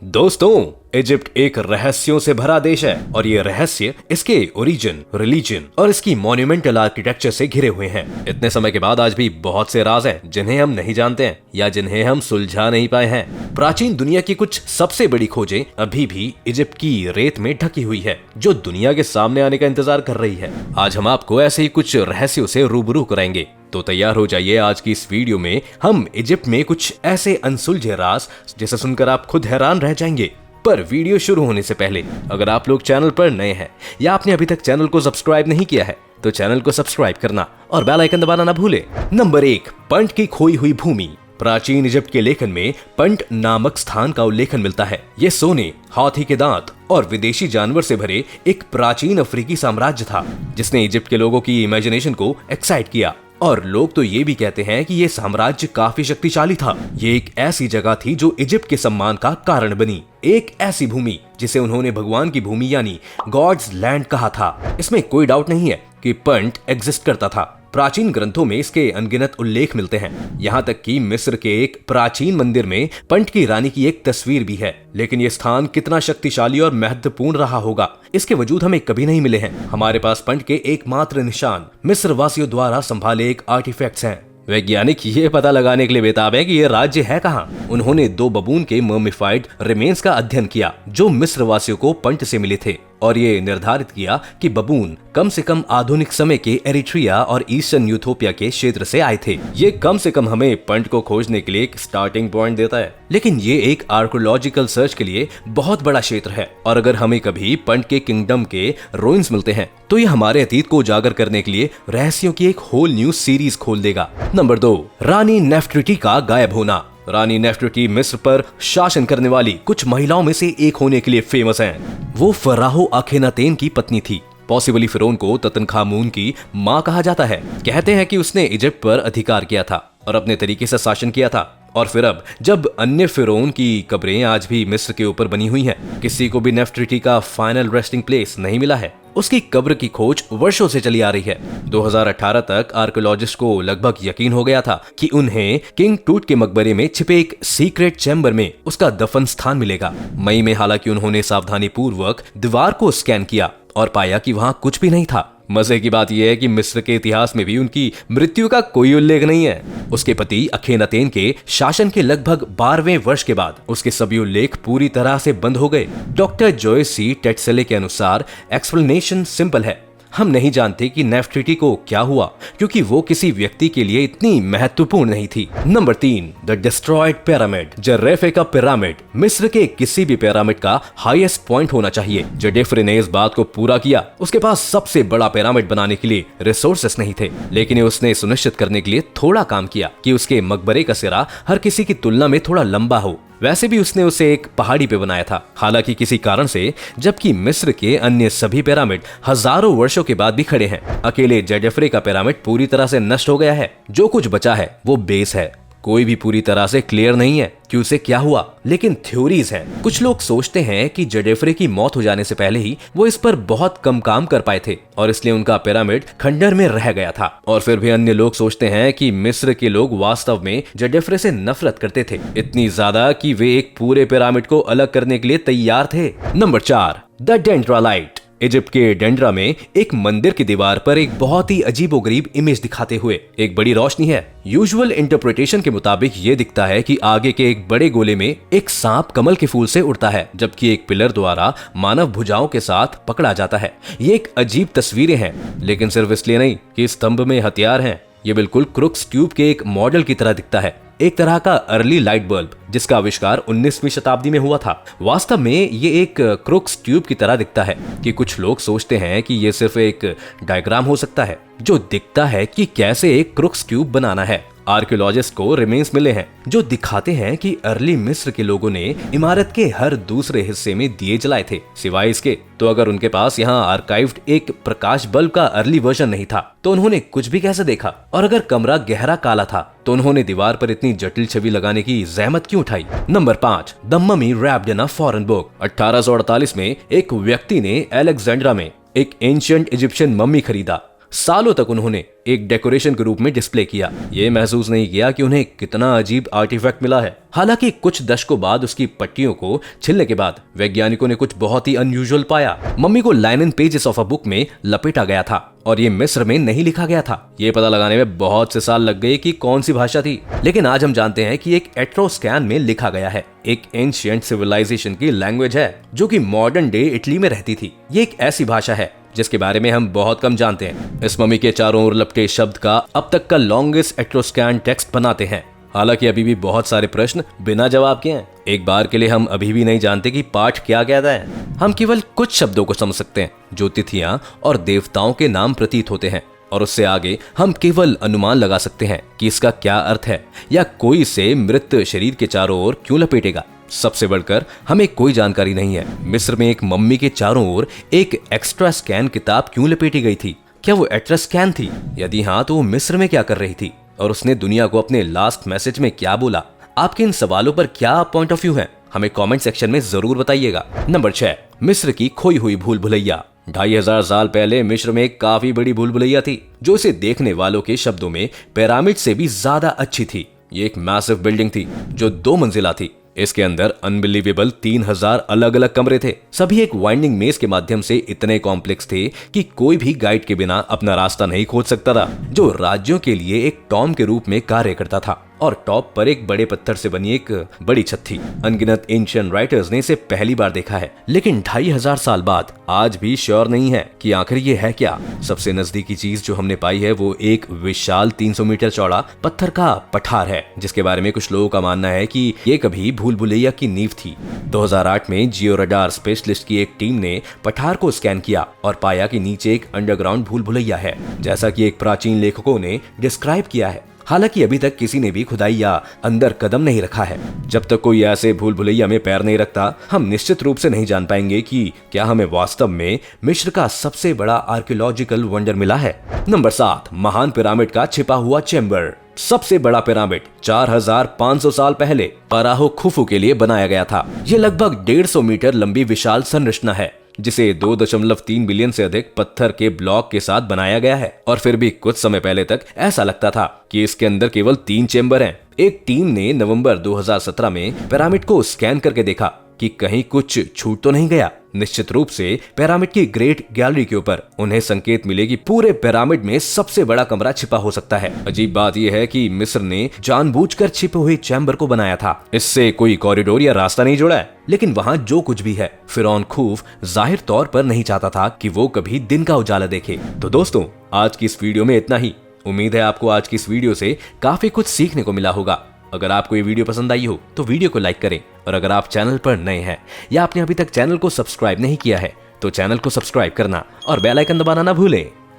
दोस्तों, इजिप्ट एक रहस्यों से भरा देश है और ये रहस्य इसके ओरिजिन, रिलीजन और इसकी मॉन्यूमेंटल आर्किटेक्चर से घिरे हुए हैं। इतने समय के बाद आज भी बहुत से राज हैं जिन्हें हम नहीं जानते हैं या जिन्हें हम सुलझा नहीं पाए हैं। प्राचीन दुनिया की कुछ सबसे बड़ी खोजें अभी भी इजिप्ट की रेत में ढकी हुई है, जो दुनिया के सामने आने का इंतजार कर रही है। आज हम आपको ऐसे ही कुछ रहस्यों से रूबरू कराएंगे, तो तैयार हो जाइए। आज की इस वीडियो में हम इजिप्ट में कुछ ऐसे अनसुलझे राज जिसे सुनकर आप खुद हैरान रह जाएंगे। पर वीडियो शुरू होने से पहले अगर आप लोग चैनल पर नए हैं या आपने अभी तक चैनल को सब्सक्राइब नहीं किया है तो चैनल को सब्सक्राइब करना और बेल आइकन दबाना ना भूले। नंबर 1, पंट की खोई हुई भूमि। प्राचीन इजिप्ट के लेखन में पंट नामक स्थान का उल्लेखन मिलता है। ये सोने, हाथी के दांत और विदेशी जानवर से भरे एक प्राचीन अफ्रीकी साम्राज्य था जिसने इजिप्ट के लोगों की इमेजिनेशन को एक्साइट किया। और लोग तो ये भी कहते हैं कि ये साम्राज्य काफी शक्तिशाली था। ये एक ऐसी जगह थी जो इजिप्ट के सम्मान का कारण बनी, एक ऐसी भूमि जिसे उन्होंने भगवान की भूमि यानी गॉड्स लैंड कहा था। इसमें कोई डाउट नहीं है कि पंट एग्जिस्ट करता था। प्राचीन ग्रंथों में इसके अनगिनत उल्लेख मिलते हैं। यहाँ तक कि मिस्र के एक प्राचीन मंदिर में पंट की रानी की एक तस्वीर भी है। लेकिन ये स्थान कितना शक्तिशाली और महत्वपूर्ण रहा होगा, इसके वजूद हमें कभी नहीं मिले हैं। हमारे पास पंट के एकमात्र निशान मिस्र वासियों द्वारा संभाले एक आर्टिफैक्ट्स हैं। वैज्ञानिक ये पता लगाने के लिए बेताब है कि ये राज्य है कहाँ। उन्होंने 2 बबून के ममिफाइड रिमेन्स का अध्ययन किया जो मिस्र वासियों को पंट से मिले थे और ये निर्धारित किया कि बबून कम से कम आधुनिक समय के एरिट्रिया और ईस्टर्न यूथोपिया के क्षेत्र से आए थे। ये कम से कम हमें पंट को खोजने के लिए एक स्टार्टिंग पॉइंट देता है। लेकिन ये एक आर्कोलॉजिकल सर्च के लिए बहुत बड़ा क्षेत्र है और अगर हमें कभी पंट के किंगडम के रूइंस मिलते हैं तो ये हमारे अतीत को उजागर करने के लिए रहस्यों की एक होल न्यू सीरीज खोल देगा। नंबर 2, रानी नेफर्टिटी का गायब होना। रानी नेफर्टिटी मिस्र पर शासन करने वाली कुछ महिलाओं में से एक होने के लिए फेमस हैं। वो फराहो अखेनातेन की पत्नी थी। पॉसिबली फिरौन को ततनखामून की माँ कहा जाता है। कहते हैं कि उसने इजिप्ट पर अधिकार किया था और अपने तरीके से शासन किया था। और फिर अब जब अन्य फिरौन की कब्रें आज भी मिस्र के ऊपर बनी हुई हैं, किसी को भी नेफर्टिटी का फाइनल रेस्टिंग प्लेस नहीं मिला है। उसकी कब्र की खोज वर्षों से चली आ रही है। 2018 तक आर्कियोलॉजिस्ट को लगभग यकीन हो गया था कि उन्हें किंग टूट के मकबरे में छिपे एक सीक्रेट चैम्बर में उसका दफन स्थान मिलेगा। मई में हालांकि उन्होंने सावधानी पूर्वक दीवार को स्कैन किया और पाया कि वहां कुछ भी नहीं था। मजे की बात यह है कि मिस्र के इतिहास में भी उनकी मृत्यु का कोई उल्लेख नहीं है। उसके पति अखेनातेन के शासन के लगभग 12वें वर्ष के बाद उसके सभी उल्लेख पूरी तरह से बंद हो गए। डॉक्टर जोयस सी टेटसेले के अनुसार एक्सप्लेनेशन सिंपल है। हम नहीं जानते कि नेफर्टिटी को क्या हुआ क्योंकि वो किसी व्यक्ति के लिए इतनी महत्वपूर्ण नहीं थी। Number 3, the destroyed pyramid. जरेफे का पिरामिड मिस्र के किसी भी पिरामिड का हाईएस्ट पॉइंट होना चाहिए। जडेफरे ने इस बात को पूरा किया। उसके पास सबसे बड़ा पिरामिड बनाने के लिए रिसोर्सेस नहीं थे, लेकिन उसने सुनिश्चित करने के लिए थोड़ा काम किया कि उसके मकबरे का सिरा हर किसी की तुलना में थोड़ा लंबा हो। वैसे भी उसने उसे एक पहाड़ी पे बनाया था, हालांकि किसी कारण से, जबकि मिस्र के अन्य सभी पिरामिड हजारों वर्षों के बाद भी खड़े हैं। अकेले जेडेफरे का पिरामिड पूरी तरह से नष्ट हो गया है। जो कुछ बचा है वो बेस है। कोई भी पूरी तरह से क्लियर नहीं है कि उसे क्या हुआ, लेकिन थ्योरीज हैं। कुछ लोग सोचते हैं कि जेडेफरे की मौत हो जाने से पहले ही वो इस पर बहुत कम काम कर पाए थे और इसलिए उनका पिरामिड खंडर में रह गया था। और फिर भी अन्य लोग सोचते हैं कि मिस्र के लोग वास्तव में जेडेफरे से नफरत करते थे, इतनी ज्यादा कि वे एक पूरे पिरामिड को अलग करने के लिए तैयार थे। Number 4, the डेंड्रालाइट। इजिप्ट के डेंड्रा में एक मंदिर की दीवार पर एक बहुत ही अजीबोगरीब इमेज दिखाते हुए एक बड़ी रोशनी है। यूजुअल इंटरप्रिटेशन के मुताबिक ये दिखता है कि आगे के एक बड़े गोले में एक सांप कमल के फूल से उड़ता है, जबकि एक पिलर द्वारा मानव भुजाओं के साथ पकड़ा जाता है। ये एक अजीब तस्वीरें हैं, लेकिन सिर्फ इसलिए नहीं कि स्तंभ में हथियार हैं। ये बिल्कुल क्रुक्स ट्यूब के एक मॉडल की तरह दिखता है, एक तरह का अर्ली लाइट बल्ब जिसका आविष्कार 19वीं शताब्दी में हुआ था। वास्तव में ये एक क्रुक्स ट्यूब की तरह दिखता है कि कुछ लोग सोचते हैं कि ये सिर्फ एक डायग्राम हो सकता है जो दिखता है कि कैसे एक क्रुक्स ट्यूब बनाना है। आर्कियोलॉजिस्ट को रिमेन्स मिले हैं जो दिखाते हैं कि अर्ली मिस्र के लोगों ने इमारत के हर दूसरे हिस्से में दिए जलाए थे सिवाय इसके। तो अगर उनके पास यहाँ आर्काइव्ड एक प्रकाश बल्ब का अर्ली वर्जन नहीं था तो उन्होंने कुछ भी कैसे देखा? और अगर कमरा गहरा काला था तो उन्होंने दीवार पर इतनी जटिल छवि लगाने की जहमत क्यों उठाई? Number 5, the mummy wrapped in a foreign book. 1848 में एक व्यक्ति ने अलेक्जेंड्रा में एक एंशिएंट इजिप्शियन मम्मी खरीदा। सालों तक उन्होंने एक डेकोरेशन के रूप में डिस्प्ले किया। ये महसूस नहीं किया कि उन्हें कितना अजीब आर्टिफैक्ट मिला है। हालांकि कुछ दशकों बाद उसकी पट्टियों को छिलने के बाद वैज्ञानिकों ने कुछ बहुत ही अनयूजुअल पाया। मम्मी को लाइनन पेजेस ऑफ अ बुक में लपेटा गया था और ये मिस्र में नहीं लिखा गया था। ये पता लगाने में बहुत से साल लग गए कि कौन सी भाषा थी, लेकिन आज हम जानते हैं कि एक एट्रोस्कैन में लिखा गया है। एक एंशिएंट सिविलाइजेशन की लैंग्वेज है जो कि मॉडर्न डे इटली में रहती थी। ये एक ऐसी भाषा है जिसके बारे में हम बहुत कम जानते हैं। इस मम्मी के चारों ओर लपटे शब्द का अब तक का लॉन्गेस्ट एट्रोस्कैन टेक्स्ट बनाते हैं। हालांकि अभी भी बहुत सारे प्रश्न बिना जवाब के हैं। एक बार के लिए हम अभी भी नहीं जानते कि पाठ क्या कहता है। हम केवल कुछ शब्दों को समझ सकते हैं जो तिथियां और देवताओं के नाम प्रतीत होते हैं, और उससे आगे हम केवल अनुमान लगा सकते हैं कि इसका क्या अर्थ है या कोई इसे मृत शरीर के चारों ओर क्यों लपेटेगा। सबसे बढ़कर हमें कोई जानकारी नहीं है मिस्र में एक मम्मी के चारों ओर एक एक्स्ट्रा स्कैन किताब क्यों लपेटी गई थी। क्या वो एट्रोस्कैन थी? यदि हाँ, तो वो मिस्र में क्या कर रही थी और उसने दुनिया को अपने लास्ट मैसेज में क्या बोला? आपके इन सवालों पर क्या पॉइंट ऑफ व्यू है, हमें कमेंट सेक्शन में जरूर बताइएगा। नंबर 6, मिस्र की खोई हुई भूल भुलैया। 2500 साल पहले मिस्र में एक काफी बड़ी भूल भुलैया थी जो इसे देखने वालों के शब्दों में पिरामिड से भी ज्यादा अच्छी थी। ये एक मैसिव बिल्डिंग थी जो 2 मंजिला थी। इसके अंदर अनबिलीवेबल 3000 अलग अलग कमरे थे। सभी एक वाइंडिंग मेज के माध्यम से इतने कॉम्प्लेक्स थे कि कोई भी गाइड के बिना अपना रास्ता नहीं खोज सकता था, जो राज्यों के लिए एक टॉम के रूप में कार्य करता था। और टॉप पर एक बड़े पत्थर से बनी एक बड़ी छत थी। अनगिनत एंशिएंट राइटर्स ने इसे पहली बार देखा है, लेकिन 2500 साल बाद आज भी श्योर नहीं है कि आखिर ये है क्या। सबसे नजदीकी चीज जो हमने पाई है वो एक विशाल 300 मीटर चौड़ा पत्थर का पठार है, जिसके बारे में कुछ लोगों का मानना है कि ये कभी भूल भुलैया की नींव थी। 2008 में जियो रडार स्पेशलिस्ट की एक टीम ने पठार को स्कैन किया और पाया कि नीचे एक अंडरग्राउंड भूल भुलैया है, जैसा कि एक प्राचीन लेखकों ने डिस्क्राइब किया है। हालांकि अभी तक किसी ने भी खुदाई या अंदर कदम नहीं रखा है। जब तक कोई ऐसे भूल भुलैया में पैर नहीं रखता, हम निश्चित रूप से नहीं जान पाएंगे कि क्या हमें वास्तव में मिस्र का सबसे बड़ा आर्कियोलॉजिकल वंडर मिला है। नंबर 7, महान पिरामिड का छिपा हुआ चेंबर। सबसे बड़ा पिरामिड 4500 साल पहले फराहो खुफू के लिए बनाया गया था। ये लगभग 150 मीटर लंबी विशाल संरचना है जिसे 2.3 बिलियन से अधिक पत्थर के ब्लॉक के साथ बनाया गया है। और फिर भी कुछ समय पहले तक ऐसा लगता था कि इसके अंदर केवल 3 चेंबर हैं। एक टीम ने नवंबर 2017 में पिरामिड को स्कैन करके देखा कि कहीं कुछ छूट तो नहीं गया। निश्चित रूप से पिरामिड की ग्रेट गैलरी के ऊपर उन्हें संकेत मिले कि पूरे पिरामिड में सबसे बड़ा कमरा छिपा हो सकता है। अजीब बात यह है कि मिस्र ने जानबूझकर छिपे हुए चैम्बर को बनाया था। इससे कोई कॉरिडोर या रास्ता नहीं जुड़ा है, लेकिन वहाँ जो कुछ भी है, फिरौन खूफ जाहिर तौर पर नहीं चाहता था कि वो कभी दिन का उजाला देखे। तो दोस्तों, आज की इस वीडियो में इतना ही। उम्मीद है आपको आज की इस वीडियो से काफी कुछ सीखने को मिला होगा। अगर आपको ये वीडियो पसंद आई हो तो वीडियो को लाइक करें, और अगर आप चैनल पर नए हैं या आपने अभी तक चैनल को सब्सक्राइब नहीं किया है तो चैनल को सब्सक्राइब करना और बेल आइकन दबाना ना भूलें।